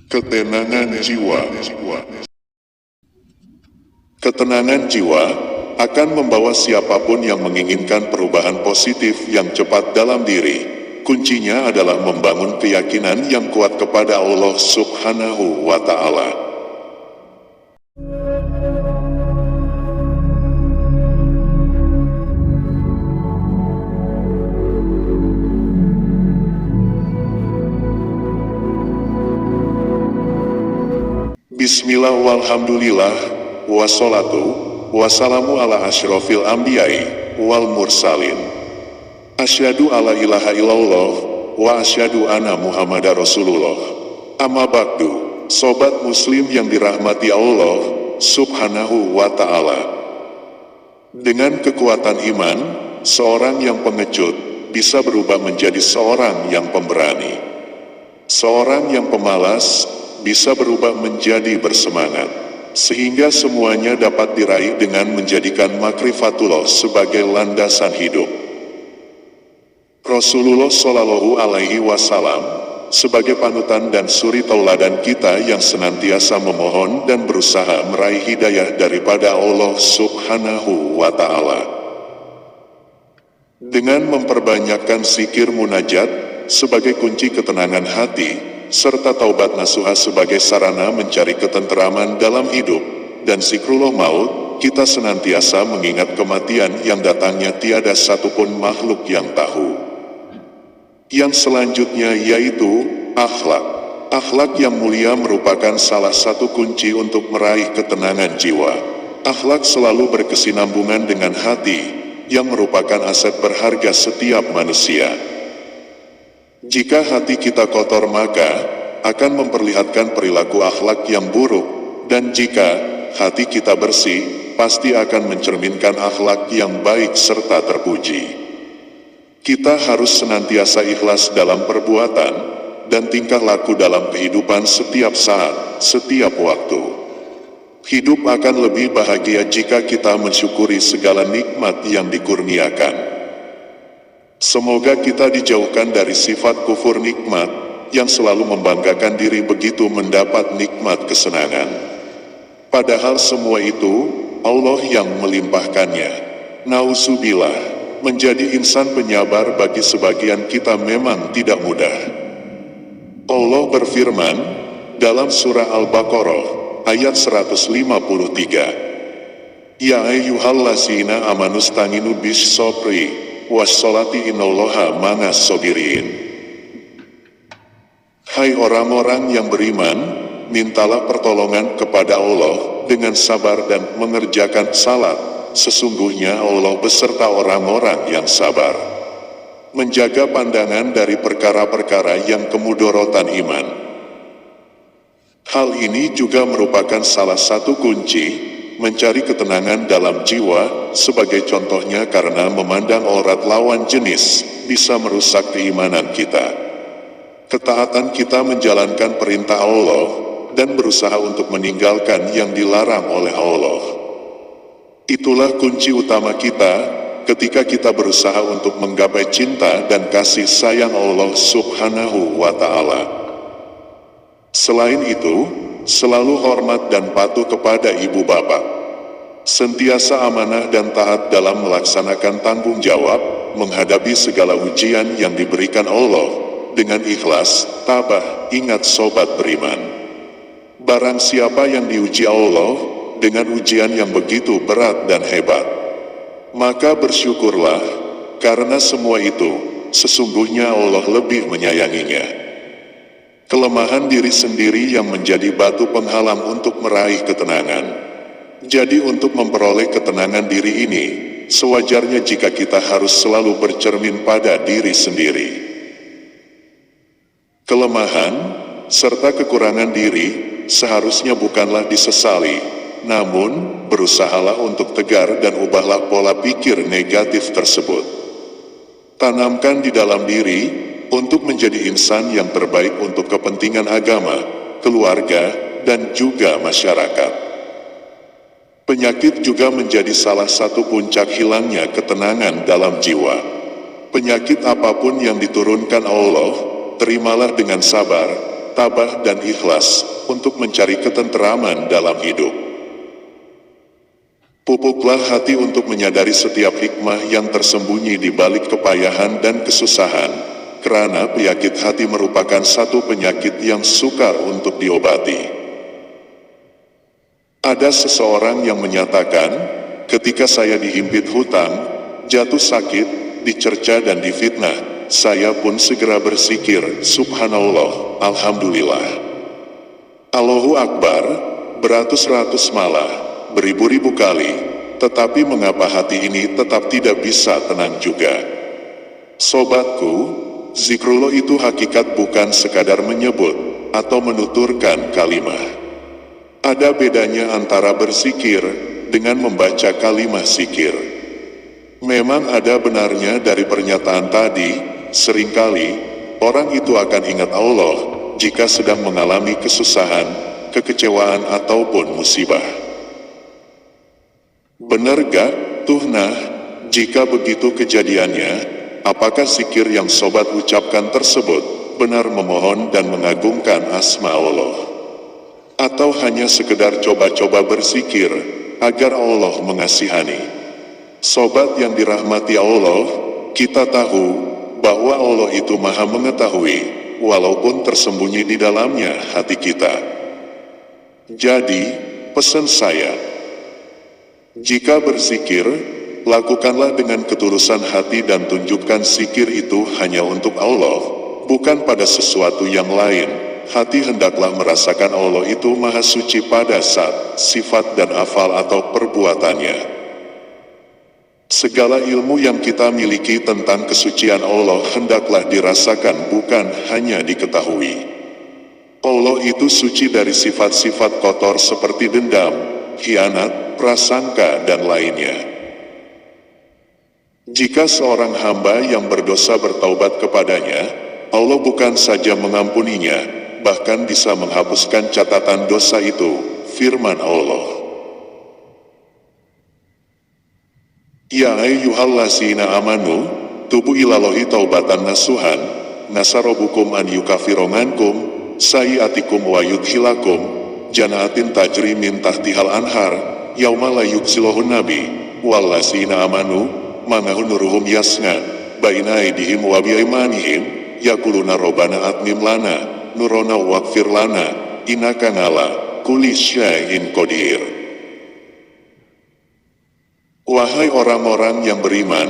Ketenangan jiwa. Ketenangan jiwa akan membawa siapapun yang menginginkan perubahan positif yang cepat dalam diri. Kuncinya adalah membangun keyakinan yang kuat kepada Allah Subhanahu wa Ta'ala. Bismillah walhamdulillah, wassalatu, wassalamu ala asyrafil anbiya'i, wal mursalin. Asyhadu alla ilaha illallah, wa asyhadu anna muhammadar rasulullah. Amma ba'du, sobat muslim yang dirahmati Allah, subhanahu wa ta'ala. Dengan kekuatan iman, seorang yang pengecut, bisa berubah menjadi seorang yang pemberani. Seorang yang pemalas, bisa berubah menjadi bersemangat, sehingga semuanya dapat diraih dengan menjadikan makrifatullah sebagai landasan hidup. Rasulullah Shallallahu Alaihi Wasallam sebagai panutan dan suri tauladan kita yang senantiasa memohon dan berusaha meraih hidayah daripada Allah Subhanahu wa Ta'ala. Dengan memperbanyakkan zikir munajat sebagai kunci ketenangan hati, serta taubat nasuha sebagai sarana mencari ketenteraman dalam hidup, dan zikrullah maut, kita senantiasa mengingat kematian yang datangnya tiada satupun makhluk yang tahu. Yang selanjutnya yaitu akhlak. Akhlak yang mulia merupakan salah satu kunci untuk meraih ketenangan jiwa. Akhlak selalu berkesinambungan dengan hati, yang merupakan aset berharga setiap manusia. Jika hati kita kotor maka akan memperlihatkan perilaku akhlak yang buruk, dan jika hati kita bersih, pasti akan mencerminkan akhlak yang baik serta terpuji. Kita harus senantiasa ikhlas dalam perbuatan dan tingkah laku dalam kehidupan setiap saat, setiap waktu. Hidup akan lebih bahagia jika kita mensyukuri segala nikmat yang dikurniakan. Semoga kita dijauhkan dari sifat kufur nikmat, yang selalu membanggakan diri begitu mendapat nikmat kesenangan. Padahal semua itu, Allah yang melimpahkannya. Nauzubillah, menjadi insan penyabar bagi sebagian kita memang tidak mudah. Allah berfirman, dalam surah Al-Baqarah, ayat 153. Ya ayyuhallazina amanusta'inu bis sabri wassolati innallaha ma'as sabirin. Hai orang-orang yang beriman, mintalah pertolongan kepada Allah dengan sabar dan mengerjakan salat. Sesungguhnya Allah beserta orang-orang yang sabar. Menjaga pandangan dari perkara-perkara yang kemudorotan iman. Hal ini juga merupakan salah satu kunci mencari ketenangan dalam jiwa, sebagai contohnya karena memandang aurat lawan jenis bisa merusak keimanan kita. Ketaatan kita menjalankan perintah Allah dan berusaha untuk meninggalkan yang dilarang oleh Allah. Itulah kunci utama kita ketika kita berusaha untuk menggapai cinta dan kasih sayang Allah Subhanahu wa Ta'ala. Selain itu, selalu hormat dan patuh kepada ibu bapak. Sentiasa amanah dan taat dalam melaksanakan tanggung jawab, menghadapi segala ujian yang diberikan Allah, dengan ikhlas, tabah, ingat sobat beriman. Barang siapa yang diuji Allah, dengan ujian yang begitu berat dan hebat, maka bersyukurlah, karena semua itu, sesungguhnya Allah lebih menyayanginya. Kelemahan diri sendiri yang menjadi batu penghalang untuk meraih ketenangan. Jadi untuk memperoleh ketenangan diri ini, sewajarnya jika kita harus selalu bercermin pada diri sendiri. Kelemahan, serta kekurangan diri, seharusnya bukanlah disesali, namun, berusahalah untuk tegar dan ubahlah pola pikir negatif tersebut. Tanamkan di dalam diri, untuk menjadi insan yang terbaik untuk kepentingan agama, keluarga, dan juga masyarakat. Penyakit juga menjadi salah satu puncak hilangnya ketenangan dalam jiwa. Penyakit apapun yang diturunkan Allah, terimalah dengan sabar, tabah dan ikhlas untuk mencari ketenteraman dalam hidup. Pupuklah hati untuk menyadari setiap hikmah yang tersembunyi di balik kepayahan dan kesusahan, karena penyakit hati merupakan satu penyakit yang sukar untuk diobati. Ada seseorang yang menyatakan, ketika saya dihimpit hutang, jatuh sakit, dicerca dan difitnah, saya pun segera bersikir, subhanallah, alhamdulillah. Allahu Akbar, beratus-ratus malah, beribu-ribu kali, tetapi mengapa hati ini tetap tidak bisa tenang juga? Sobatku, zikrullah itu hakikat bukan sekadar menyebut atau menuturkan kalimat. Ada bedanya antara berzikir dengan membaca kalimat zikir. Memang ada benarnya dari pernyataan tadi, seringkali orang itu akan ingat Allah jika sedang mengalami kesusahan, kekecewaan ataupun musibah. Benar gak, Tuhnah, jika begitu kejadiannya, apakah zikir yang sobat ucapkan tersebut benar memohon dan mengagungkan asma Allah? Atau hanya sekedar coba-coba berzikir agar Allah mengasihani? Sobat yang dirahmati Allah, kita tahu bahwa Allah itu maha mengetahui, walaupun tersembunyi di dalamnya hati kita. Jadi, pesan saya, jika berzikir, lakukanlah dengan ketulusan hati dan tunjukkan zikir itu hanya untuk Allah, bukan pada sesuatu yang lain. Hati hendaklah merasakan Allah itu maha suci pada zat, sifat dan afal atau perbuatannya. Segala ilmu yang kita miliki tentang kesucian Allah hendaklah dirasakan, bukan hanya diketahui. Allah itu suci dari sifat-sifat kotor seperti dendam, khianat, prasangka, dan lainnya. Jika seorang hamba yang berdosa bertaubat kepadanya, Allah bukan saja mengampuninya, bahkan bisa menghapuskan catatan dosa itu. Firman Allah, Ya ayyuhallazina amanu, tubu ilallahi taubatan nasuhan, nasarobukum an yukafirongankum, sayiatikum wa yudhilakum, janaatin tajri min tahtihal anhar, yauma la yukzilohun nabi, wallazina amanu, mangahun nuruhum yasna, baina aidihim wa biaimanihim, yakuluna robana atmim lana, nurona wakfir lana, inaka ngala, kulis syai'in qadir. Wahai orang-orang yang beriman,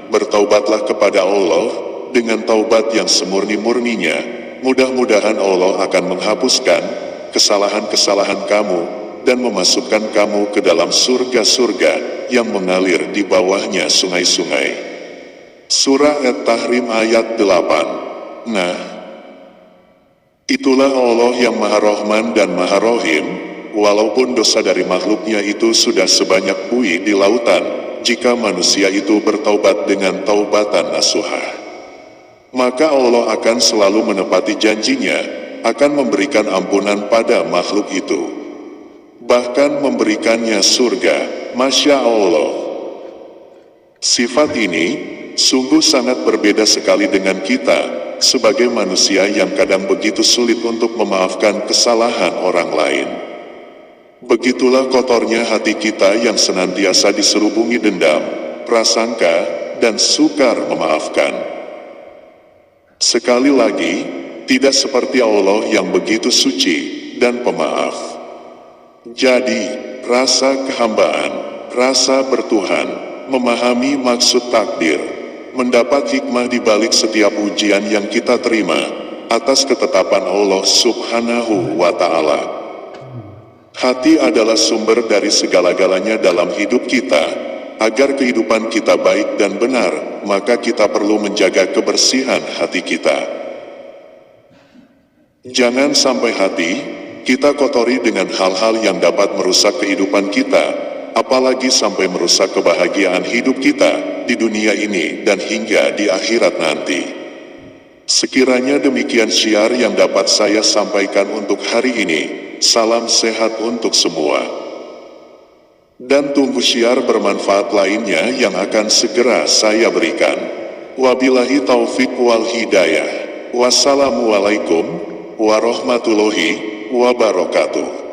bertaubatlah kepada Allah dengan taubat yang semurni-murninya. Mudah-mudahan Allah akan menghapuskan kesalahan-kesalahan kamu dan memasukkan kamu ke dalam surga-surga yang mengalir di bawahnya sungai-sungai. Surah At-Tahrim ayat 8. Nah, itulah Allah yang Maha Rahman dan Maha Rahim. Walaupun dosa dari makhluknya itu sudah sebanyak buih di lautan, jika manusia itu bertaubat dengan taubatan nasuhah, maka Allah akan selalu menepati janjinya, akan memberikan ampunan pada makhluk itu, bahkan memberikannya surga. Masya Allah. Sifat ini sungguh sangat berbeda sekali dengan kita, sebagai manusia yang kadang begitu sulit untuk memaafkan kesalahan orang lain. Begitulah kotornya hati kita yang senantiasa diserubungi dendam, prasangka, dan sukar memaafkan. Sekali lagi, tidak seperti Allah yang begitu suci dan pemaaf. Jadi, rasa kehambaan, rasa bertuhan, memahami maksud takdir, mendapat hikmah di balik setiap ujian yang kita terima, atas ketetapan Allah Subhanahu wa Ta'ala. Hati adalah sumber dari segala-galanya dalam hidup kita. Agar kehidupan kita baik dan benar, maka kita perlu menjaga kebersihan hati kita. Jangan sampai hati kita kotori dengan hal-hal yang dapat merusak kehidupan kita, apalagi sampai merusak kebahagiaan hidup kita di dunia ini dan hingga di akhirat nanti. Sekiranya demikian syiar yang dapat saya sampaikan untuk hari ini. Salam sehat untuk semua. Dan tunggu syiar bermanfaat lainnya yang akan segera saya berikan. Wabillahi taufik wal hidayah. Wassalamualaikum warahmatullahi wabarakatuh.